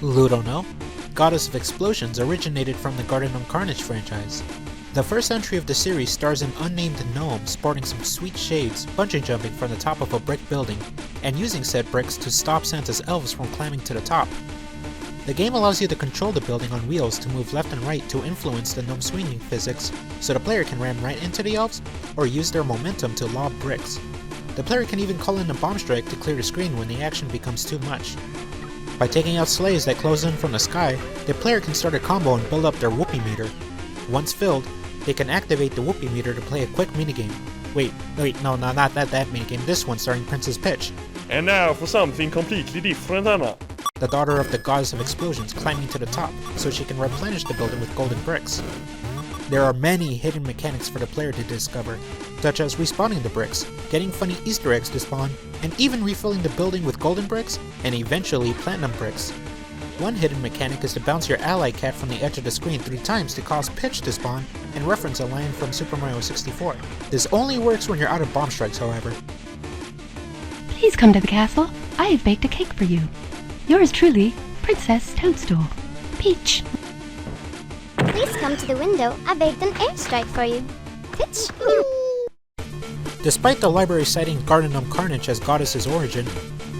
Ludo know? Goddess of Explosions originated from the Garden of Carnage franchise. The first entry of the series stars an unnamed gnome sporting some sweet shades, bungee jumping from the top of a brick building, and using said bricks to stop Santa's elves from climbing to the top. The game allows you to control the building on wheels to move left and right to influence the gnome swinging physics, so the player can ram right into the elves, or use their momentum to lob bricks. The player can even call in a bomb strike to clear the screen when the action becomes too much. By taking out sleighs that close in from the sky, the player can start a combo and build up their whoopee meter. Once filled, they can activate the whoopee meter to play a quick minigame. No, not that minigame, this one starring Princess Peach. And now for something completely different, Anna. The daughter of the Goddess of Explosions, climbing to the top so she can replenish the building with golden bricks. There are many hidden mechanics for the player to discover, such as respawning the bricks, getting funny Easter eggs to spawn, and even refilling the building with golden bricks, and eventually platinum bricks. One hidden mechanic is to bounce your ally cat from the edge of the screen 3 times to cause Peach to spawn, and reference a line from Super Mario 64. This only works when you're out of bomb strikes, however. Please come to the castle. I have baked a cake for you. Yours truly, Princess Toadstool. Peach. Please come to the window. I baked an airstrike for you. Pitch. Despite the library citing Garden of Carnage as Goddess's origin,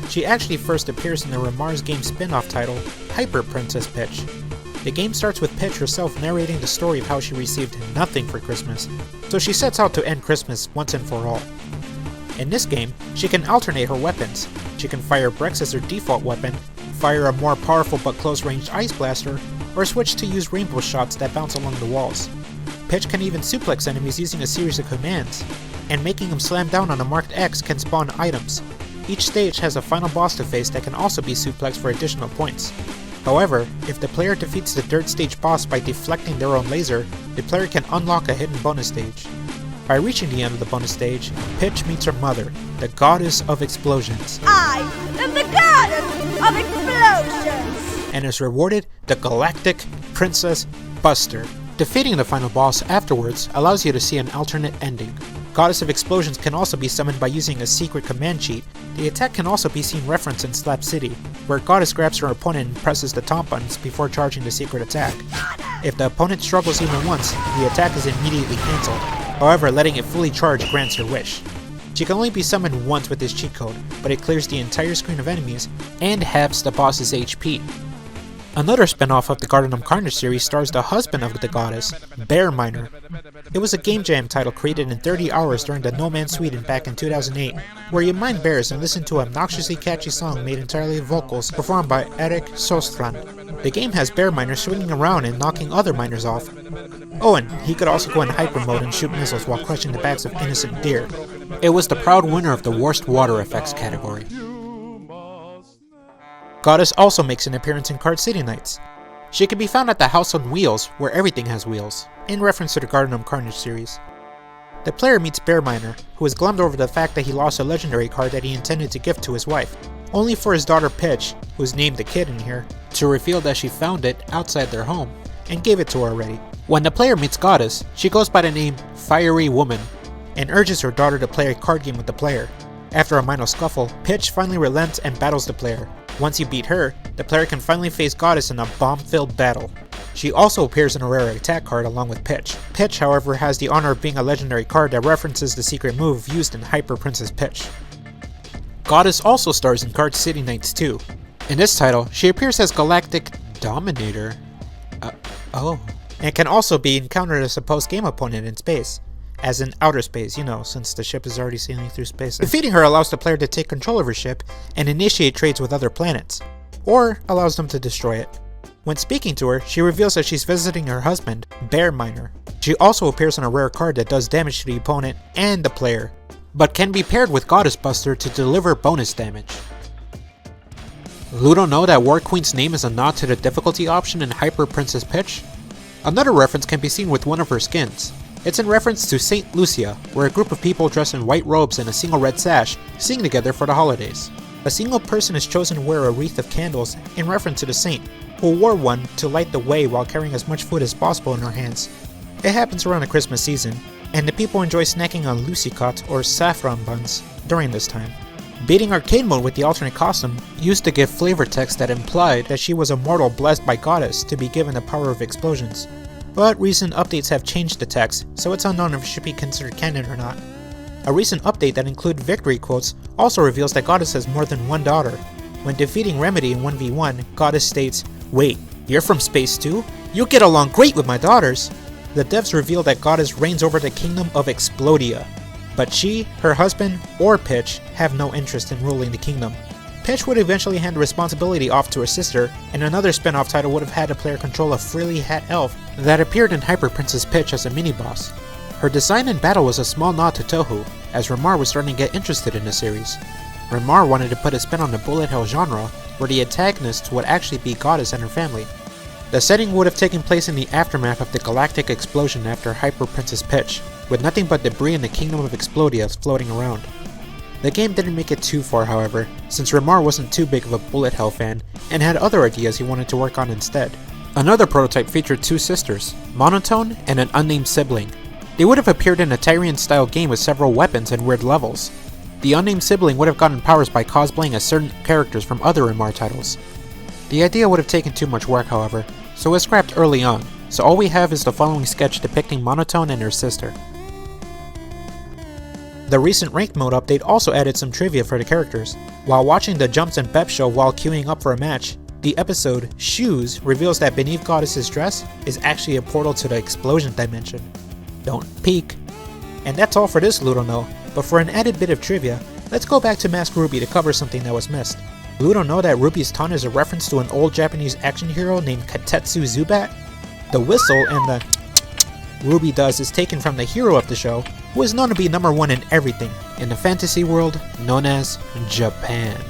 she actually first appears in the Ramar's game spin-off title, Hyper Princess Peach. The game starts with Peach herself narrating the story of how she received nothing for Christmas, so she sets out to end Christmas once and for all. In this game, she can alternate her weapons. She can fire bricks as her default weapon, fire a more powerful but close-range ice blaster, or switch to use rainbow shots that bounce along the walls. Peach can even suplex enemies using a series of commands, and making them slam down on a marked X can spawn items. Each stage has a final boss to face that can also be suplexed for additional points. However, if the player defeats the 3rd stage boss by deflecting their own laser, the player can unlock a hidden bonus stage. By reaching the end of the bonus stage, Peach meets her mother, the Goddess of Explosions. I am the Goddess of Explosions! And is rewarded the Galactic Princess Buster. Defeating the final boss afterwards allows you to see an alternate ending. Goddess of Explosions can also be summoned by using a secret command cheat. The attack can also be seen referenced in Slap City, where Goddess grabs her opponent and presses the taunt buttons before charging the secret attack. If the opponent struggles even once, the attack is immediately cancelled. However, letting it fully charge grants her wish. She can only be summoned once with this cheat code, but it clears the entire screen of enemies and halves the boss's HP. Another spin-off of the Garden of Carnage series stars the husband of the goddess, Bear Miner. It was a game jam title created in 30 hours during the No Man's Sweden back in 2008, where you mine bears and listen to an obnoxiously catchy song made entirely of vocals performed by Erik Sjöstrand. The game has Bear Miner swinging around and knocking other miners off. Oh, and he could also go in hyper mode and shoot missiles while crushing the backs of innocent deer. It was the proud winner of the Worst Water Effects category. Goddess also makes an appearance in Card City Nights. She can be found at the House on Wheels, where everything has wheels, in reference to the Garden of Carnage series. The player meets Bear Miner, who is glummed over the fact that he lost a legendary card that he intended to gift to his wife, only for his daughter Peach, who's named the kid in here, to reveal that she found it outside their home, and gave it to her already. When the player meets Goddess, she goes by the name Fiery Woman, and urges her daughter to play a card game with the player. After a minor scuffle, Peach finally relents and battles the player. Once you beat her, the player can finally face Goddess in a bomb-filled battle. She also appears in a rare attack card along with Peach. Peach, however, has the honor of being a legendary card that references the secret move used in Hyper Princess Peach. Goddess also stars in Card City Nights 2. In this title, she appears as Galactic Dominator. And can also be encountered as a post-game opponent in space. As in outer space, you know, since the ship is already sailing through space. Defeating her allows the player to take control of her ship and initiate trades with other planets, or allows them to destroy it. When speaking to her, she reveals that she's visiting her husband, Bear Miner. She also appears on a rare card that does damage to the opponent and the player, but can be paired with Goddess Buster to deliver bonus damage. Ludo know that War Queen's name is a nod to the difficulty option in Hyper Princess Peach? Another reference can be seen with one of her skins. It's in reference to Saint Lucia, where a group of people dressed in white robes and a single red sash sing together for the holidays. A single person is chosen to wear a wreath of candles in reference to the saint, who wore one to light the way while carrying as much food as possible in her hands. It happens around the Christmas season, and the people enjoy snacking on lucicot or saffron buns during this time. Beating Arcade Mode with the alternate costume used to give flavor text that implied that she was a mortal blessed by Goddess to be given the power of explosions. But recent updates have changed the text, so it's unknown if it should be considered canon or not. A recent update that included victory quotes also reveals that Goddess has more than one daughter. When defeating Remedy in 1v1, Goddess states, "Wait, you're from space too? You'll get along great with my daughters!" The devs reveal that Goddess reigns over the kingdom of Explodia, but she, her husband, or Pitch have no interest in ruling the kingdom. Pitch would eventually hand the responsibility off to her sister, and another spin-off title would have had the player control a frilly hat elf that appeared in Hyper Princess Pitch as a mini-boss. Her design and battle was a small nod to Touhou, as Remar was starting to get interested in the series. Remar wanted to put a spin on the bullet hell genre, where the antagonists would actually be Goddess and her family. The setting would have taken place in the aftermath of the Galactic explosion after Hyper Princess Pitch, with nothing but debris in the kingdom of Explodia floating around. The game didn't make it too far, however, since Remar wasn't too big of a bullet hell fan and had other ideas he wanted to work on instead. Another prototype featured two sisters, Monotone and an unnamed sibling. They would have appeared in a Tyrian-style game with several weapons and weird levels. The unnamed sibling would have gotten powers by cosplaying as certain characters from other Remar titles. The idea would have taken too much work, however, so it was scrapped early on, so all we have is the following sketch depicting Monotone and her sister. The recent Ranked Mode update also added some trivia for the characters. While watching the Jumps and Bep show while queuing up for a match, the episode Shoes reveals that beneath Goddess's dress is actually a portal to the explosion dimension. Don't peek. And that's all for this Ludo Know, but for an added bit of trivia, let's go back to Mask Ruby to cover something that was missed. Ludo know that Ruby's taunt is a reference to an old Japanese action hero named KaitetsuZubat? The whistle and the Ruby does is taken from the hero of the show, who is known to be number one in everything in the fantasy world known as Japan.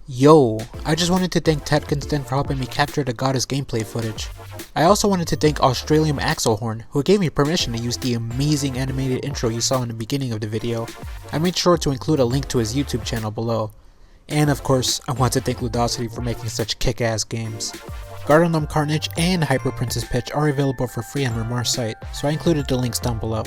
Yo, I just wanted to thank Tedkenstein for helping me capture the Goddess gameplay footage. I also wanted to thank Australium Axelhorn, who gave me permission to use the amazing animated intro you saw in the beginning of the video. I made sure to include a link to his YouTube channel below. And of course, I want to thank Ludosity for making such kick-ass games. Garden Carnage and Hyper Princess Pitch are available for free on Remar's site, so I included the links down below.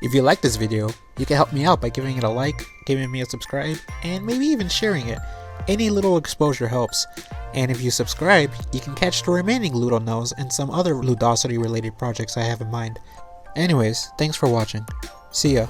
If you like this video, you can help me out by giving it a like, giving me a subscribe, and maybe even sharing it. Any little exposure helps. And if you subscribe, you can catch the remaining Ludo Knows and some other Ludosity related projects I have in mind. Anyways, thanks for watching. See ya.